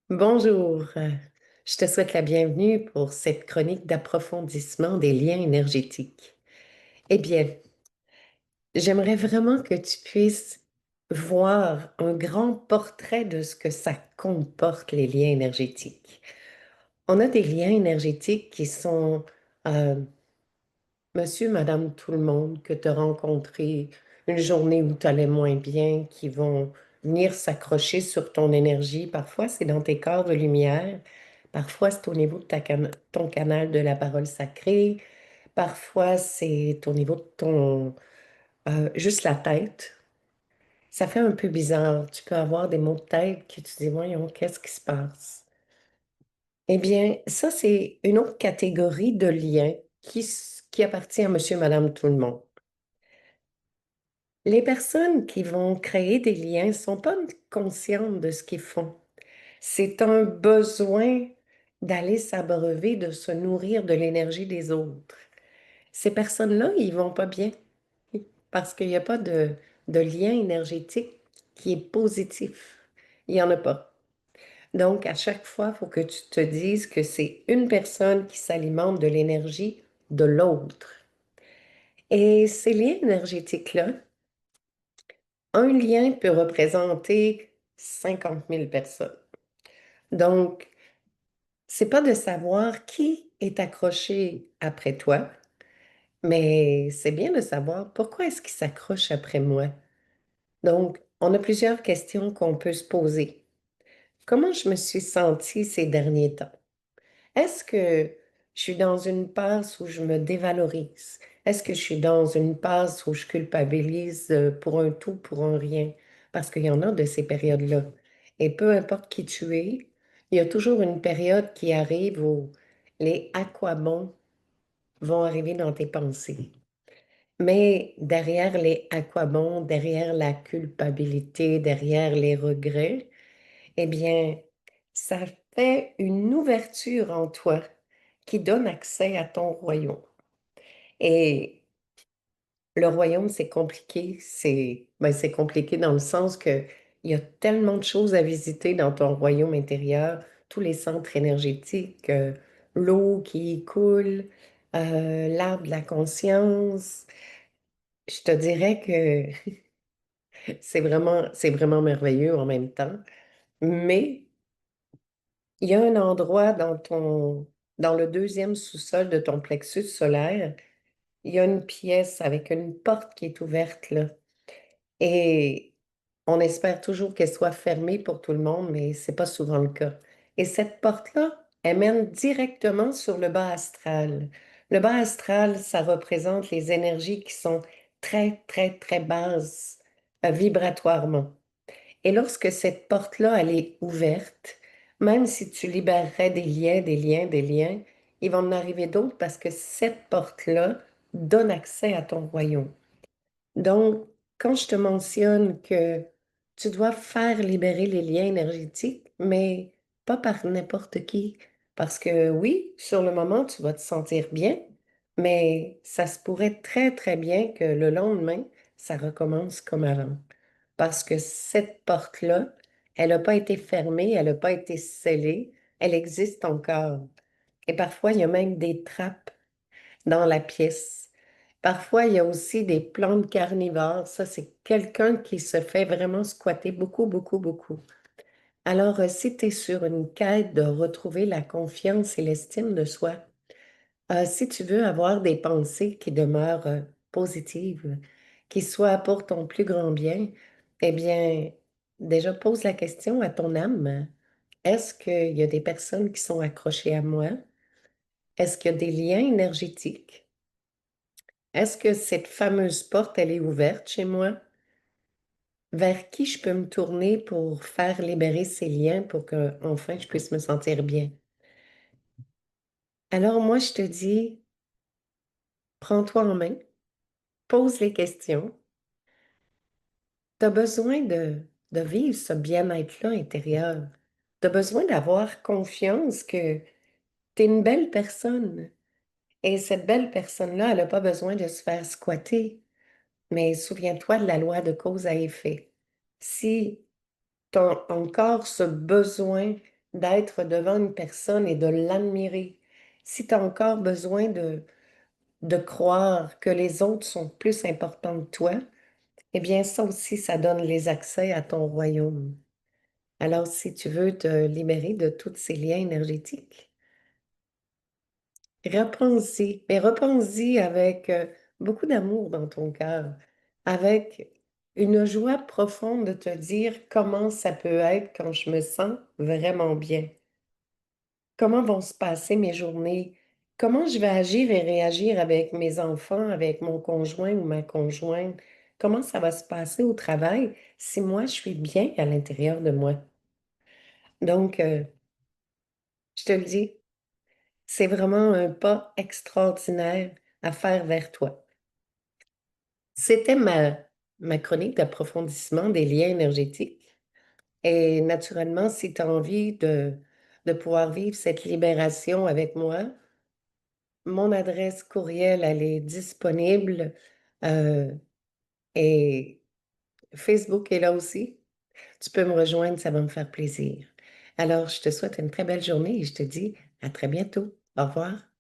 Bonjour, je te souhaite la bienvenue pour cette chronique d'approfondissement des liens énergétiques. Eh bien, j'aimerais vraiment que tu puisses voir un grand portrait de ce que ça comporte, les liens énergétiques. On a des liens énergétiques qui sont euh, monsieur, madame, tout le monde que tu as rencontré une journée où tu allais moins bien, qui vont venir s'accrocher sur ton énergie. Parfois, c'est dans tes corps de lumière. Parfois, c'est au niveau de ton canal de la parole sacrée. Parfois, c'est au niveau de juste la tête. Ça fait un peu bizarre. Tu peux avoir des mots de tête que tu dis, voyons, qu'est-ce qui se passe? Eh bien, ça, c'est une autre catégorie de liens qui appartient à monsieur, madame, tout le monde. Les personnes qui vont créer des liens ne sont pas conscientes de ce qu'ils font. C'est un besoin d'aller s'abreuver, de se nourrir de l'énergie des autres. Ces personnes-là, ils vont pas bien parce qu'il n'y a pas de lien énergétique qui est positif. Il n'y en a pas. Donc, à chaque fois, il faut que tu te dises que c'est une personne qui s'alimente de l'énergie de l'autre. Et ces liens énergétiques-là, un lien peut représenter 50 000 personnes. Donc, c'est pas de savoir qui est accroché après toi, mais c'est bien de savoir pourquoi est-ce qu'il s'accroche après moi. Donc, on a plusieurs questions qu'on peut se poser. Comment je me suis sentie ces derniers temps? Est-ce que je suis dans une passe où je me dévalorise? Est-ce que je suis dans une passe où je culpabilise pour un tout, pour un rien? Parce qu'il y en a de ces périodes-là. Et peu importe qui tu es, il y a toujours une période qui arrive où les à quoi bon vont arriver dans tes pensées. Mais derrière les à quoi bon, derrière la culpabilité, derrière les regrets, eh bien, ça fait une ouverture en toi qui donne accès à ton royaume. Et le royaume, c'est compliqué. C'est compliqué dans le sens que il y a tellement de choses à visiter dans ton royaume intérieur, tous les centres énergétiques, l'eau qui coule, l'arbre de la conscience. Je te dirais que c'est vraiment merveilleux en même temps. Mais il y a un endroit dans le deuxième sous-sol de ton plexus solaire, il y a une pièce avec une porte qui est ouverte là. Et on espère toujours qu'elle soit fermée pour tout le monde, mais c'est pas souvent le cas. Et cette porte-là, elle mène directement sur le bas astral. Le bas astral, ça représente les énergies qui sont très, très, très basses vibratoirement. Et lorsque cette porte-là, elle est ouverte, même si tu libérerais des liens, des liens, des liens, il va en arriver d'autres parce que cette porte-là donne accès à ton royaume. Donc, quand je te mentionne que tu dois faire libérer les liens énergétiques, mais pas par n'importe qui, parce que oui, sur le moment, tu vas te sentir bien, mais ça se pourrait très, très bien que le lendemain, ça recommence comme avant. Parce que cette porte-là, elle n'a pas été fermée, elle n'a pas été scellée, elle existe encore. Et parfois, il y a même des trappes dans la pièce. Parfois, il y a aussi des plantes carnivores. Ça, c'est quelqu'un qui se fait vraiment squatter beaucoup, beaucoup, beaucoup. Alors, si tu es sur une quête de retrouver la confiance et l'estime de soi, si tu veux avoir des pensées qui demeurent positives, qui soient pour ton plus grand bien, eh bien, déjà pose la question à ton âme. Est-ce qu'il y a des personnes qui sont accrochées à moi? Est-ce qu'il y a des liens énergétiques? Est-ce que cette fameuse porte, elle est ouverte chez moi? Vers qui je peux me tourner pour faire libérer ces liens pour que enfin je puisse me sentir bien? Alors moi, je te dis, prends-toi en main, pose les questions. Tu as besoin de vivre ce bien-être-là intérieur. Tu as besoin d'avoir confiance que tu es une belle personne. Et cette belle personne-là, elle n'a pas besoin de se faire squatter. Mais souviens-toi de la loi de cause à effet. Si tu as encore ce besoin d'être devant une personne et de l'admirer, si tu as encore besoin de croire que les autres sont plus importants que toi, eh bien, ça aussi, ça donne les accès à ton royaume. Alors, si tu veux te libérer de tous ces liens énergétiques, repense-y, mais repense-y avec beaucoup d'amour dans ton cœur, avec une joie profonde de te dire comment ça peut être quand je me sens vraiment bien. Comment vont se passer mes journées? Comment je vais agir et réagir avec mes enfants, avec mon conjoint ou ma conjointe? Comment ça va se passer au travail si moi je suis bien à l'intérieur de moi? Donc, je te le dis, c'est vraiment un pas extraordinaire à faire vers toi. C'était ma chronique d'approfondissement des liens énergétiques. Et naturellement, si tu as envie de pouvoir vivre cette libération avec moi, mon adresse courriel, elle est disponible euh, et Facebook est là aussi. Tu peux me rejoindre, ça va me faire plaisir. Alors, je te souhaite une très belle journée et je te dis à très bientôt. Au revoir.